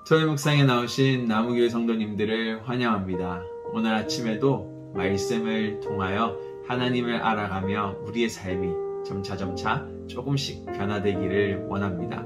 토요일 묵상에 나오신 나무교회 성도님들을 환영합니다. 오늘 아침에도 말씀을 통하여 하나님을 알아가며 우리의 삶이 점차 조금씩 변화되기를 원합니다.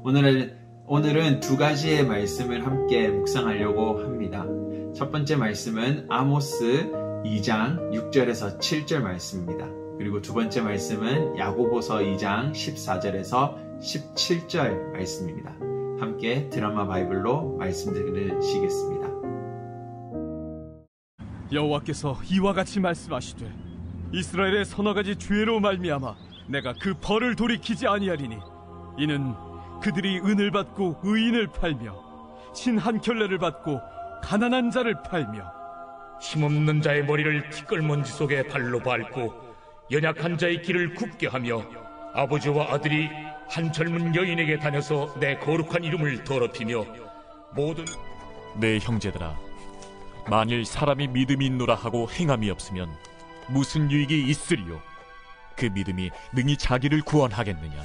오늘은 두 가지의 말씀을 함께 묵상하려고 합니다. 첫 번째 말씀은 아모스 2장 6절에서 7절 말씀입니다. 그리고 두 번째 말씀은 야고보서 2장 14절에서 17절 말씀입니다. 함께 드라마 바이블로 말씀 들으시겠습니다. 여호와께서 이와 같이 말씀하시되 이스라엘의 서너 가지 죄로 말미암아 내가 그 벌을 돌이키지 아니하리니 이는 그들이 은을 받고 의인을 팔며 신 한 켤레를 받고 가난한 자를 팔며 힘없는 자의 머리를 티끌먼지 속에 발로 밟고 연약한 자의 길을 굽게 하며 아버지와 아들이 한 젊은 여인에게 다녀서 내 거룩한 이름을 더럽히며 모든 내 형제들아, 만일 사람이 믿음이 있노라 하고 행함이 없으면 무슨 유익이 있으리요? 그 믿음이 능히 자기를 구원하겠느냐?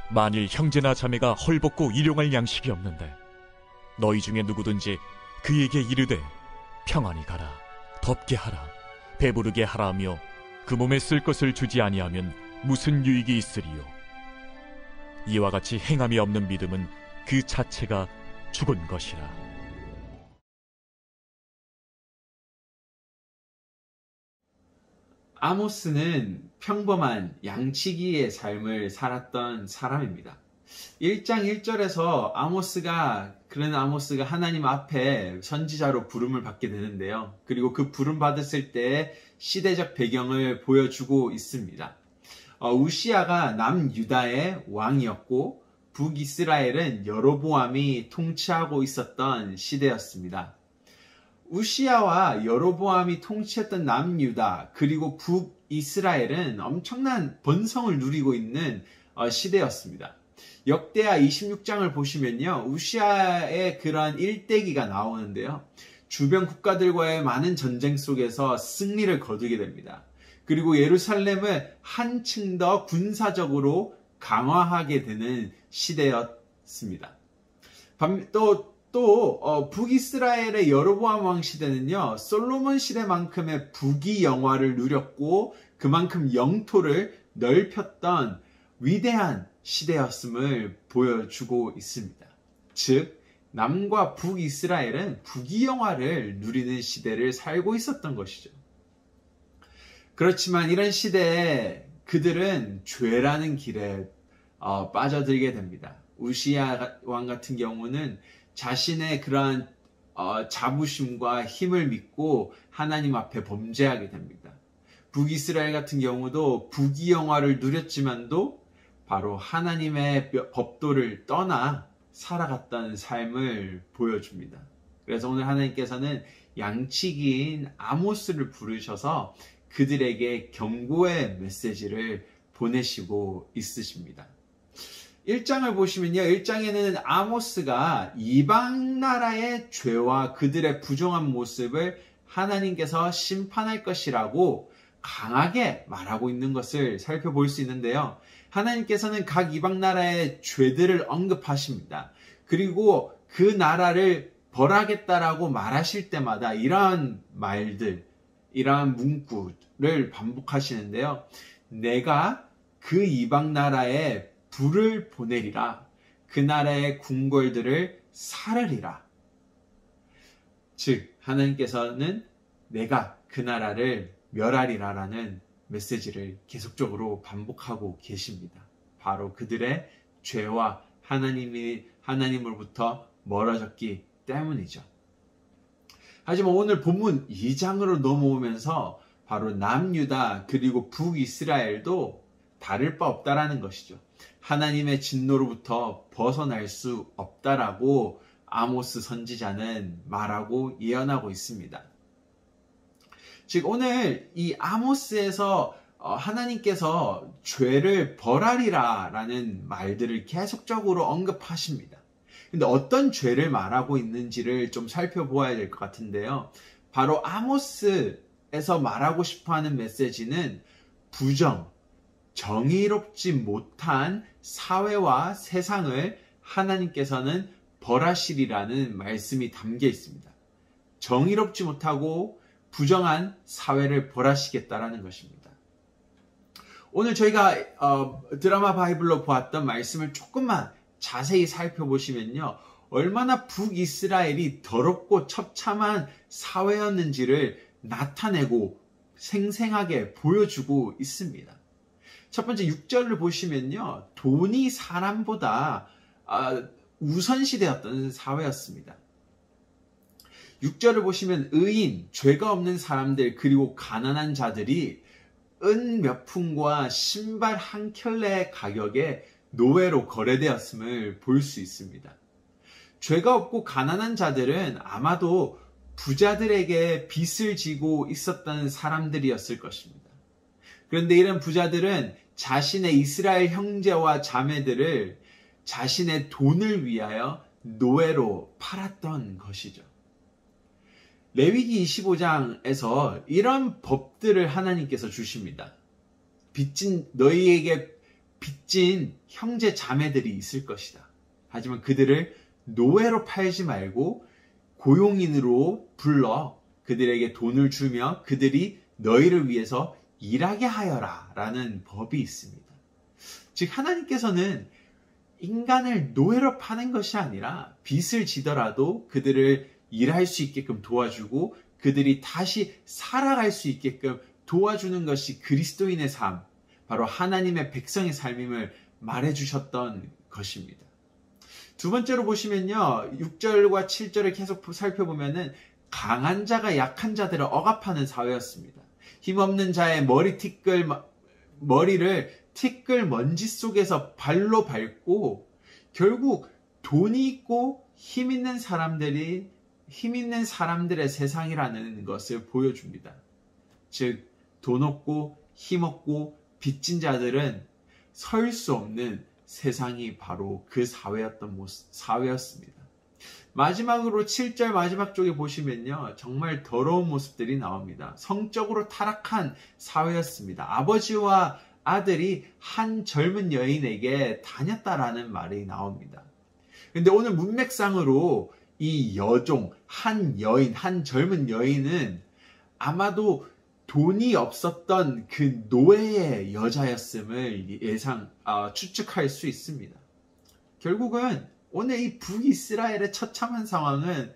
만일 형제나 자매가 헐벗고 일용할 양식이 없는데 너희 중에 누구든지 그에게 이르되 평안히 가라, 덥게 하라, 배부르게 하라 하며 그 몸에 쓸 것을 주지 아니하면 무슨 유익이 있으리요? 이와 같이 행함이 없는 믿음은 그 자체가 죽은 것이라. 아모스는 평범한 양치기의 삶을 살았던 사람입니다. 1장 1절에서 아모스가 하나님 앞에 선지자로 부름을 받게 되는데요. 그리고 그 부름 받았을 때의 시대적 배경을 보여주고 있습니다. 우시아가 남유다의 왕이었고 북이스라엘은 여로보암이 통치하고 있었던 시대였습니다. 우시아와 여로보암이 통치했던 남유다 그리고 북이스라엘은 엄청난 번성을 누리고 있는 시대였습니다. 역대하 26장을 보시면요, 우시아의 그러한 일대기가 나오는데요, 주변 국가들과의 많은 전쟁 속에서 승리를 거두게 됩니다. 그리고 예루살렘을 한층 더 군사적으로 강화하게 되는 시대였습니다. 또 북이스라엘의 여로보암 왕 시대는요, 솔로몬 시대만큼의 부귀 영화를 누렸고 그만큼 영토를 넓혔던 위대한 시대였음을 보여주고 있습니다. 즉, 남과 북이스라엘은 부귀 영화를 누리는 시대를 살고 있었던 것이죠. 그렇지만 이런 시대에 그들은 죄라는 길에 빠져들게 됩니다. 우시아 왕 같은 경우는 자신의 그러한 자부심과 힘을 믿고 하나님 앞에 범죄하게 됩니다. 북이스라엘 같은 경우도 부귀 영화를 누렸지만도 바로 하나님의 법도를 떠나 살아갔다는 삶을 보여줍니다. 그래서 오늘 하나님께서는 양치기인 아모스를 부르셔서 그들에게 경고의 메시지를 보내시고 있으십니다. 1장을 보시면요, 1장에는 아모스가 이방 나라의 죄와 그들의 부정한 모습을 하나님께서 심판할 것이라고 강하게 말하고 있는 것을 살펴볼 수 있는데요. 하나님께서는 각 이방 나라의 죄들을 언급하십니다. 그리고 그 나라를 벌하겠다라고 말하실 때마다 이러한 말들, 이러한 문구를 반복하시는데요. 내가 그 이방 나라에 불을 보내리라. 그 나라의 궁궐들을 살으리라. 즉, 하나님께서는 내가 그 나라를 멸하리라라는 메시지를 계속적으로 반복하고 계십니다. 바로 그들의 죄와 하나님으로부터 멀어졌기 때문이죠. 하지만 오늘 본문 2장으로 넘어오면서 바로 남유다 그리고 북이스라엘도 다를 바 없다라는 것이죠. 하나님의 진노로부터 벗어날 수 없다라고 아모스 선지자는 말하고 예언하고 있습니다. 즉, 오늘 이 아모스에서 하나님께서 죄를 벌하리라 라는 말들을 계속적으로 언급하십니다. 근데 어떤 죄를 말하고 있는지를 좀 살펴보아야 될 것 같은데요. 바로 아모스에서 말하고 싶어하는 메시지는 정의롭지 못한 사회와 세상을 하나님께서는 벌하시리라는 말씀이 담겨 있습니다. 정의롭지 못하고 부정한 사회를 벌하시겠다라는 것입니다. 오늘 저희가 드라마 바이블로 보았던 말씀을 조금만 자세히 살펴보시면요, 얼마나 북이스라엘이 더럽고 처참한 사회였는지를 나타내고 생생하게 보여주고 있습니다. 첫 번째 6절을 보시면요, 돈이 사람보다 우선시되었던 사회였습니다. 6절을 보시면 의인, 죄가 없는 사람들, 그리고 가난한 자들이 은 몇 푼과 신발 한 켤레의 가격에 노예로 거래되었음을 볼 수 있습니다. 죄가 없고 가난한 자들은 아마도 부자들에게 빚을 지고 있었던 사람들이었을 것입니다. 그런데 이런 부자들은 자신의 이스라엘 형제와 자매들을 자신의 돈을 위하여 노예로 팔았던 것이죠. 레위기 25장에서 이런 법들을 하나님께서 주십니다. 너희에게 빚진 형제 자매들이 있을 것이다. 하지만 그들을 노예로 팔지 말고 고용인으로 불러 그들에게 돈을 주며 그들이 너희를 위해서 일하게 하여라 라는 법이 있습니다. 즉 하나님께서는 인간을 노예로 파는 것이 아니라 빚을 지더라도 그들을 일할 수 있게끔 도와주고 그들이 다시 살아갈 수 있게끔 도와주는 것이 그리스도인의 삶, 바로 하나님의 백성의 삶임을 말해주셨던 것입니다. 두 번째로 보시면요, 6절과 7절을 계속 살펴보면은 강한 자가 약한 자들을 억압하는 사회였습니다. 힘없는 자의 머리를 티끌 먼지 속에서 발로 밟고 결국 돈이 있고 힘 있는 사람들의 세상이라는 것을 보여줍니다. 즉, 돈 없고 힘 없고 빚진 자들은 설 수 없는 세상이 바로 그 사회였습니다. 마지막으로 7절 마지막 쪽에 보시면요, 정말 더러운 모습들이 나옵니다. 성적으로 타락한 사회였습니다. 아버지와 아들이 한 젊은 여인에게 다녔다라는 말이 나옵니다. 근데 오늘 문맥상으로 이 여종, 한 젊은 여인은 아마도 돈이 없었던 그 노예의 여자였음을 추측할 수 있습니다. 결국은 오늘 이 북이스라엘의 처참한 상황은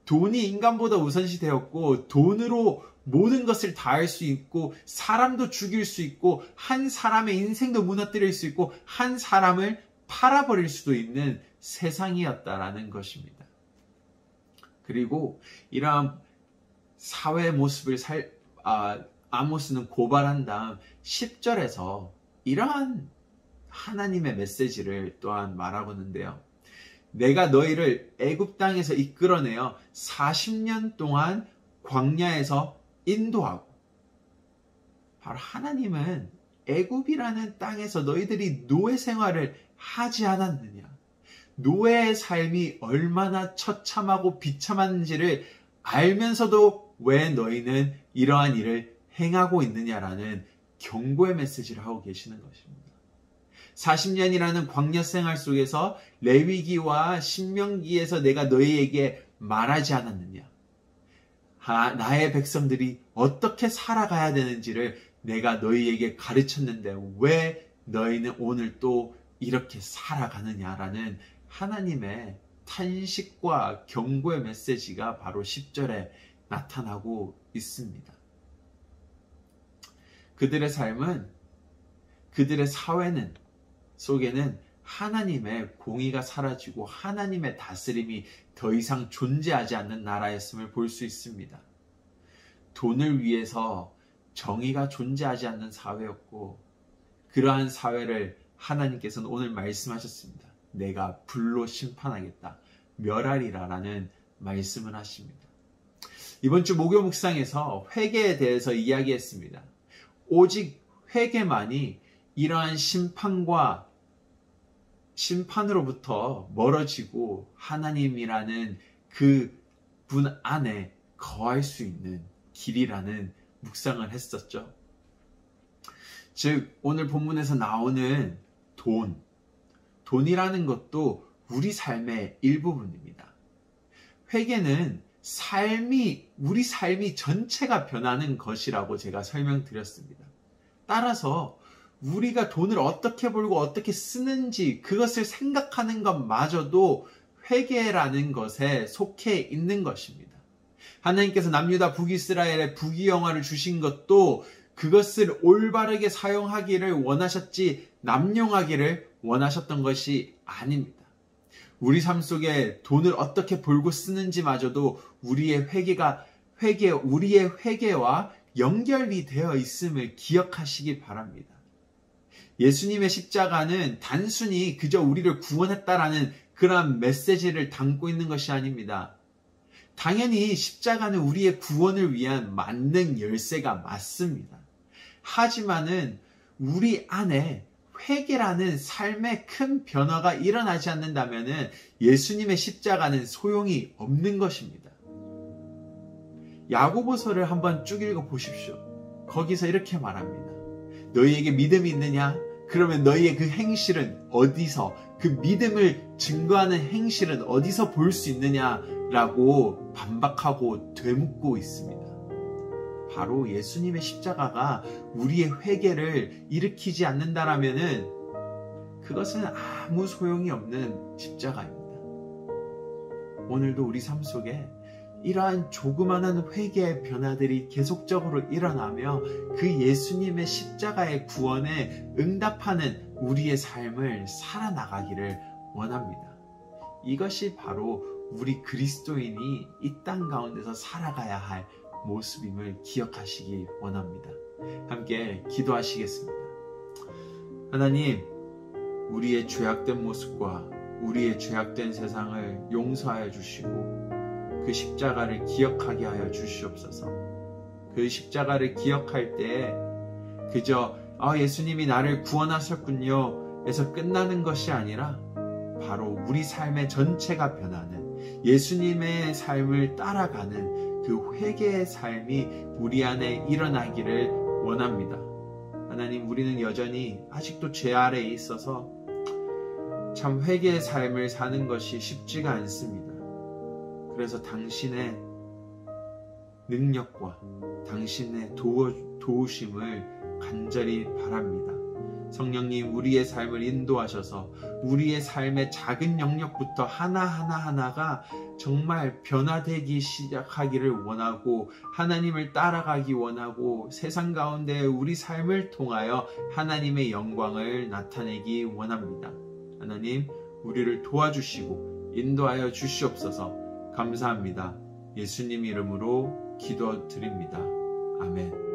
돈이 인간보다 우선시 되었고 돈으로 모든 것을 다 할 수 있고 사람도 죽일 수 있고 한 사람의 인생도 무너뜨릴 수 있고 한 사람을 팔아버릴 수도 있는 세상이었다라는 것입니다. 그리고 이러한 사회의 모습을 아모스는 고발한 다음 10절에서 이러한 하나님의 메시지를 또한 말하고 있는데요. 내가 너희를 애굽 땅에서 이끌어내어 40년 동안 광야에서 인도하고, 바로 하나님은 애굽이라는 땅에서 너희들이 노예 생활을 하지 않았느냐, 노예의 삶이 얼마나 처참하고 비참한지를 알면서도 왜 너희는 이러한 일을 행하고 있느냐라는 경고의 메시지를 하고 계시는 것입니다. 40년이라는 광야 생활 속에서 레위기와 신명기에서 내가 너희에게 말하지 않았느냐, 나의 백성들이 어떻게 살아가야 되는지를 내가 너희에게 가르쳤는데 왜 너희는 오늘 또 이렇게 살아가느냐라는 하나님의 탄식과 경고의 메시지가 바로 10절에 나타나고 있습니다. 그들의 삶은, 그들의 사회는 속에는 하나님의 공의가 사라지고 하나님의 다스림이 더 이상 존재하지 않는 나라였음을 볼 수 있습니다. 돈을 위해서 정의가 존재하지 않는 사회였고, 그러한 사회를 하나님께서는 오늘 말씀하셨습니다. 내가 불로 심판하겠다, 멸하리라 라는 말씀을 하십니다. 이번 주 목요 묵상에서 회개에 대해서 이야기했습니다. 오직 회개만이 이러한 심판으로부터 멀어지고 하나님이라는 그 분 안에 거할 수 있는 길이라는 묵상을 했었죠. 즉 오늘 본문에서 나오는 돈이라는 것도 우리 삶의 일부분입니다. 회개는 우리 삶이 전체가 변하는 것이라고 제가 설명드렸습니다. 따라서 우리가 돈을 어떻게 벌고 어떻게 쓰는지 그것을 생각하는 것마저도 회개라는 것에 속해 있는 것입니다. 하나님께서 남유다 북이스라엘에 부귀영화를 주신 것도 그것을 올바르게 사용하기를 원하셨지 남용하기를 원하셨던 것이 아닙니다. 우리 삶 속에 돈을 어떻게 벌고 쓰는지마저도 우리의 회개와 연결이 되어 있음을 기억하시기 바랍니다. 예수님의 십자가는 단순히 그저 우리를 구원했다라는 그러한 메시지를 담고 있는 것이 아닙니다. 당연히 십자가는 우리의 구원을 위한 만능 열쇠가 맞습니다. 하지만은 우리 안에 회개라는 삶의 큰 변화가 일어나지 않는다면 예수님의 십자가는 소용이 없는 것입니다. 야고보서를 한번 쭉 읽어보십시오. 거기서 이렇게 말합니다. 너희에게 믿음이 있느냐? 그러면 너희의 그 행실은 어디서, 그 믿음을 증거하는 행실은 어디서 볼 수 있느냐라고 반박하고 되묻고 있습니다. 바로 예수님의 십자가가 우리의 회개를 일으키지 않는다라면은 그것은 아무 소용이 없는 십자가입니다. 오늘도 우리 삶 속에 이러한 조그마한 회개의 변화들이 계속적으로 일어나며 그 예수님의 십자가의 구원에 응답하는 우리의 삶을 살아나가기를 원합니다. 이것이 바로 우리 그리스도인이 이 땅 가운데서 살아가야 할 모습임을 기억하시기 원합니다. 함께 기도하시겠습니다. 하나님, 우리의 죄악된 모습과 우리의 죄악된 세상을 용서하여 주시고 그 십자가를 기억하게 하여 주시옵소서. 그 십자가를 기억할 때 그저 예수님이 나를 구원하셨군요 에서 끝나는 것이 아니라 바로 우리 삶의 전체가 변하는 예수님의 삶을 따라가는 그 회개의 삶이 우리 안에 일어나기를 원합니다. 하나님, 우리는 여전히 아직도 죄 아래에 있어서 참 회개의 삶을 사는 것이 쉽지가 않습니다. 그래서 당신의 능력과 당신의 도우심을 간절히 바랍니다. 성령님, 우리의 삶을 인도하셔서 우리의 삶의 작은 영역부터 하나하나가 정말 변화되기 시작하기를 원하고 하나님을 따라가기 원하고 세상 가운데 우리 삶을 통하여 하나님의 영광을 나타내기 원합니다. 하나님, 우리를 도와주시고 인도하여 주시옵소서. 감사합니다. 예수님 이름으로 기도드립니다. 아멘.